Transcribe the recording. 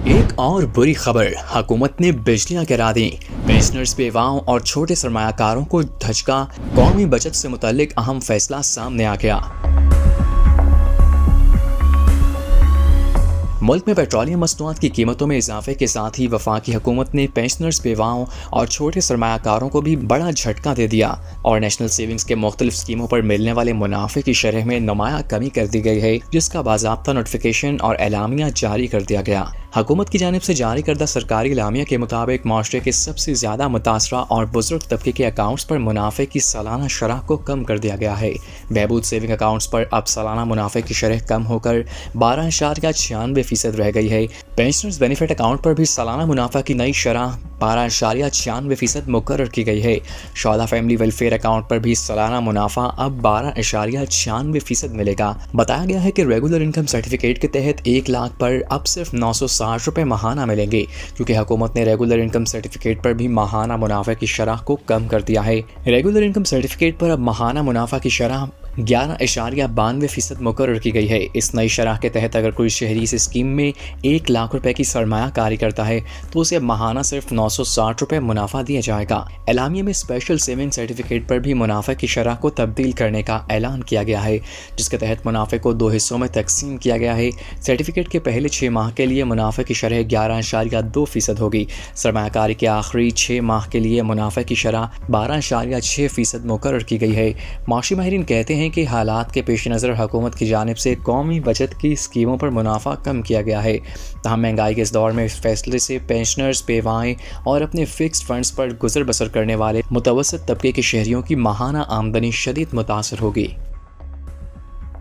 एक और बुरी खबर, हुकूमत ने बिजलियां गिरा दी। पेंशनर्स, बेवाओं और छोटे सरमायाकारों को धचका। कौमी बचत से मुतल्लिक अहम फैसला सामने आ गया। मुल्क में पेट्रोलियम मसनूआत की कीमतों में इजाफे के साथ ही वफाकी हुकूमत ने पेंशनर्स, बेवाओं और छोटे सरमायाकारों को भी बड़ा झटका दे दिया और नेशनल सेविंग्स के मुख्तलिफ स्कीमों पर मिलने वाले मुनाफे की शरह में नुमाया कमी कर दी गई है, जिसका बाज़ाब्ता नोटिफिकेशन और एलामिया जारी कर दिया गया। हुकूमत की जानिब से जारी करदा सरकारी एलामिया के मुताबिक माशरे के सबसे ज़्यादा मुतासरा और बुजुर्ग तबके के अकाउंट्स पर मुनाफे की सालाना शरह को कम कर दिया गया है। बहबूद सेविंग अकाउंट्स पर अब सालाना मुनाफे की शरह कम होकर 12.96% रह गई है। पेंशनर्स बेनिफिट अकाउंट पर भी सालाना मुनाफा की नई शरह 12.96% मुकर्रर की गई है। शौदा फैमिली वेलफेयर अकाउंट पर भी सालाना मुनाफा अब 12.96% मिलेगा। बताया गया है कि रेगुलर इनकम सर्टिफिकेट के तहत 1 लाख पर अब सिर्फ 960 रुपये माहाना मिलेंगे, क्योंकि हुकूमत ने रेगुलर इनकम सर्टिफिकेट पर भी माहाना मुनाफे की शरह को कम कर दिया है। रेगुलर इनकम सर्टिफिकेट पर अब माहाना मुनाफा की शरह 11.92% मुकर्रर की गई है। इस नई शरह के तहत अगर कोई शहरी इस स्कीम में 1 लाख रुपए की सरमायाकारी करता है तो उसे माहाना सिर्फ 960 रुपये मुनाफा दिया जाएगा। एलामिया में स्पेशल सेविंग सर्टिफिकेट पर भी मुनाफे की शरह को तब्दील करने का ऐलान किया गया है, जिसके तहत मुनाफे को 2 हिस्सों में तकसीम किया गया है। सर्टिफिकेट के पहले 6 माह के लिए मुनाफे की शरह 11.2% होगी। सरमायाकारी के आखिरी 6 माह के लिए मुनाफे की शरह 12.6% मुकर्रर की गई है। माशी माहिरीन कहते हैं कि हालात के पेश नज़र हुकूमत की जानिब से कौमी बचत की स्कीमों पर मुनाफा कम किया गया है। तहम महंगाई के इस दौर में इस फैसले से पेंशनर्स, बेवाएं और अपने फिक्स्ड फंड्स पर गुजर बसर करने वाले मुतवसत तबके के शहरियों की माहाना आमदनी शदीद मुतासर होगी।